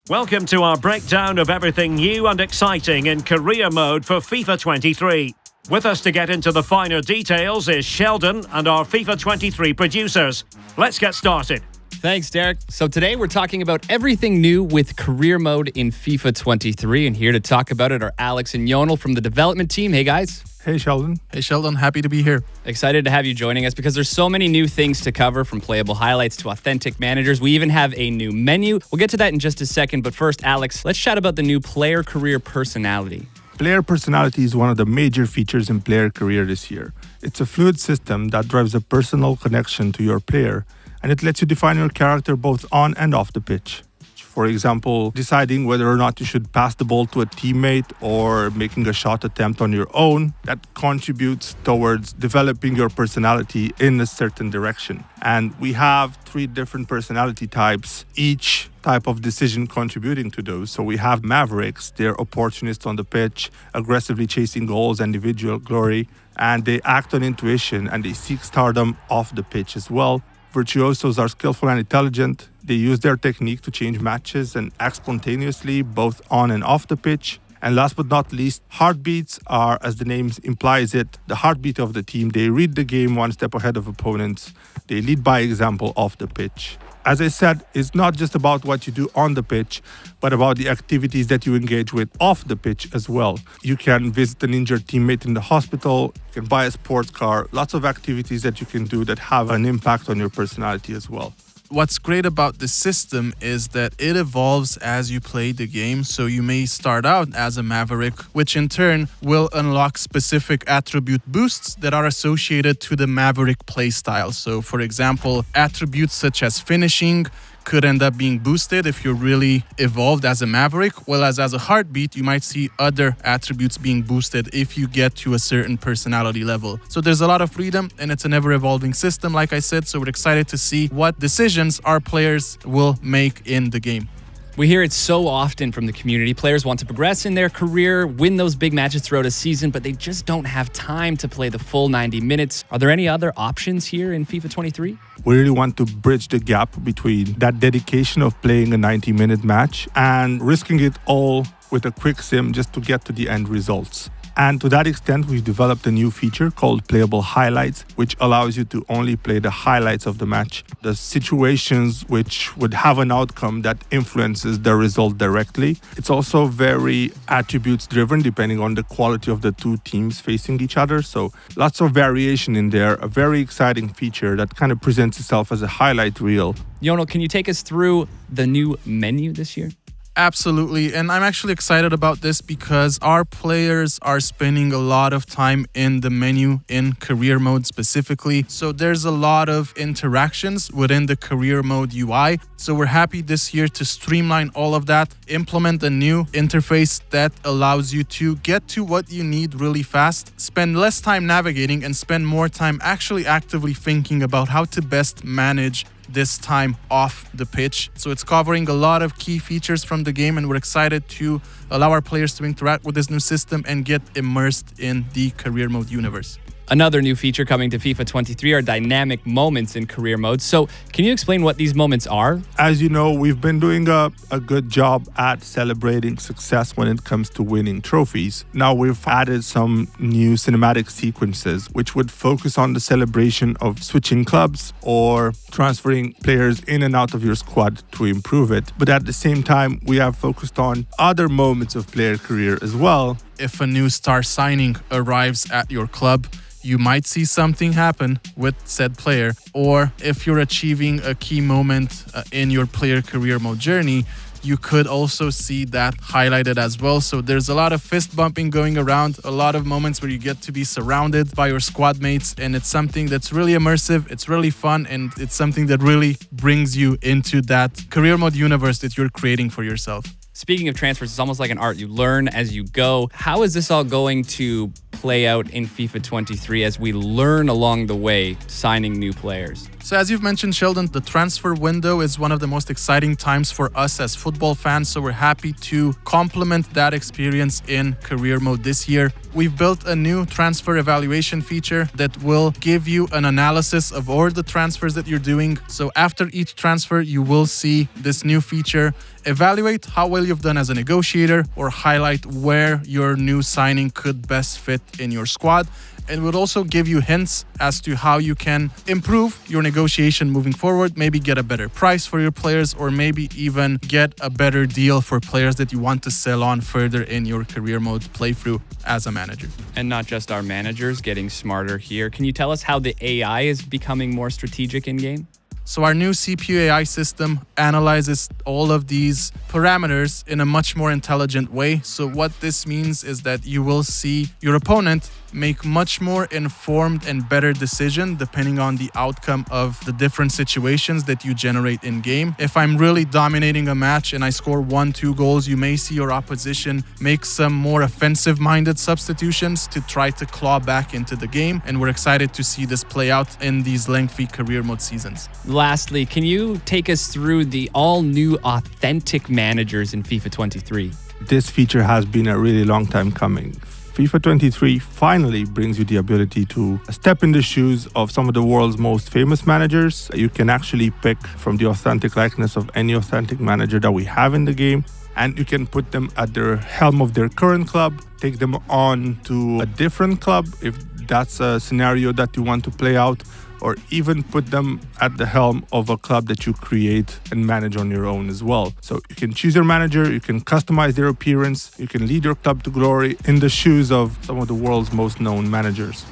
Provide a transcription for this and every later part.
Welcome to our breakdown of everything new and exciting in career mode for FIFA 23. With us to get into the finer details is Sheldon and our FIFA 23 producers. Let's get started. Thanks, Derek. So today we're talking about everything new with career mode in FIFA 23. And here to talk about it are Alex and Jonel from the development team. Hey, guys. Hey, Sheldon. Hey, Sheldon. Happy to be here. Excited to have you joining us because there's so many new things to cover, from playable highlights to authentic managers. We even have a new menu. We'll get to that in just a second. But first, Alex, let's chat about the new player career personality. Player personality is one of the major features in player career this year. It's a fluid system that drives a personal connection to your player, and it lets you define your character both on and off the pitch. For example, deciding whether or not you should pass the ball to a teammate or making a shot attempt on your own, that contributes towards developing your personality in a certain direction. And we have 3 different personality types, each type of decision contributing to those. So we have Mavericks, they're opportunists on the pitch, aggressively chasing goals and individual glory, and they act on intuition and they seek stardom off the pitch as well. Virtuosos are skillful and intelligent. They use their technique to change matches and act spontaneously, both on and off the pitch. And last but not least, heartbeats are, as the name implies it, the heartbeat of the team. They read the game one step ahead of opponents. They lead by example off the pitch. As I said, it's not just about what you do on the pitch, but about the activities that you engage with off the pitch as well. You can visit an injured teammate in the hospital, you can buy a sports car, lots of activities that you can do that have an impact on your personality as well. What's great about the system is that it evolves as you play the game. So you may start out as a Maverick, which in turn will unlock specific attribute boosts that are associated to the Maverick playstyle. So for example, attributes such as finishing could end up being boosted if you're really evolved as a Maverick, whereas as a heartbeat, you might see other attributes being boosted if you get to a certain personality level. So there's a lot of freedom, and it's an ever-evolving system, like I said, so we're excited to see what decisions our players will make in the game. We hear it so often from the community. Players want to progress in their career, win those big matches throughout a season, but they just don't have time to play the full 90 minutes. Are there any other options here in FIFA 23? We really want to bridge the gap between that dedication of playing a 90-minute match and risking it all with a quick sim just to get to the end results. And to that extent, we've developed a new feature called Playable Highlights, which allows you to only play the highlights of the match, the situations which would have an outcome that influences the result directly. It's also very attributes driven, depending on the quality of the 2 teams facing each other. So lots of variation in there, a very exciting feature that kind of presents itself as a highlight reel. Jonel, can you take us through the new menu this year? Absolutely, and I'm actually excited about this because our players are spending a lot of time in the menu in career mode specifically. So there's a lot of interactions within the career mode UI. So we're happy this year to streamline all of that, implement a new interface that allows you to get to what you need really fast, spend less time navigating and spend more time actually actively thinking about how to best manage this time off the pitch. So it's covering a lot of key features from the game, and we're excited to allow our players to interact with this new system and get immersed in the career mode universe. Another new feature coming to FIFA 23 are dynamic moments in career mode. So can you explain what these moments are? As you know, we've been doing a good job at celebrating success when it comes to winning trophies. Now we've added some new cinematic sequences, which would focus on the celebration of switching clubs or transferring players in and out of your squad to improve it. But at the same time, we have focused on other moments of player career as well. If a new star signing arrives at your club, you might see something happen with said player, or if you're achieving a key moment in your player career mode journey, you could also see that highlighted as well. So there's a lot of fist bumping going around, a lot of moments where you get to be surrounded by your squad mates, and it's something that's really immersive, it's really fun, and it's something that really brings you into that career mode universe that you're creating for yourself. Speaking of transfers, it's almost like an art. You learn as you go. How is this all going to play out in FIFA 23 as we learn along the way signing new players? So as you've mentioned, Sheldon, the transfer window is one of the most exciting times for us as football fans, so we're happy to complement that experience in career mode this year. We've built a new transfer evaluation feature that will give you an analysis of all the transfers that you're doing. So after each transfer, you will see this new feature evaluate how well you've done as a negotiator or highlight where your new signing could best fit in your squad. It would also give you hints as to how you can improve your negotiation moving forward, maybe get a better price for your players, or maybe even get a better deal for players that you want to sell on further in your career mode playthrough as a manager. And not just our managers getting smarter here. Can you tell us how the AI is becoming more strategic in-game? So our new CPU AI system analyzes all of these parameters in a much more intelligent way. So what this means is that you will see your opponent make much more informed and better decision depending on the outcome of the different situations that you generate in game. If I'm really dominating a match and I score 1-2 goals, you may see your opposition make some more offensive-minded substitutions to try to claw back into the game. And we're excited to see this play out in these lengthy career mode seasons. Lastly, can you take us through the all-new authentic managers in FIFA 23? This feature has been a really long time coming. FIFA 23 finally brings you the ability to step in the shoes of some of the world's most famous managers. You can actually pick from the authentic likeness of any authentic manager that we have in the game, and you can put them at the helm of their current club, take them on to a different club if that's a scenario that you want to play out, or even put them at the helm of a club that you create and manage on your own as well. So you can choose your manager, you can customize their appearance, you can lead your club to glory in the shoes of some of the world's most known managers.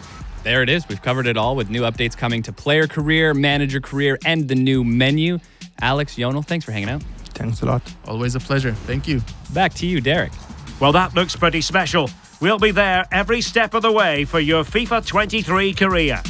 There it is. We've covered it all with new updates coming to player career, manager career, and the new menu. Alex, Jonel, thanks for hanging out. Thanks a lot. Always a pleasure. Thank you. Back to you, Derek. Well, that looks pretty special. We'll be there every step of the way for your FIFA 23 career.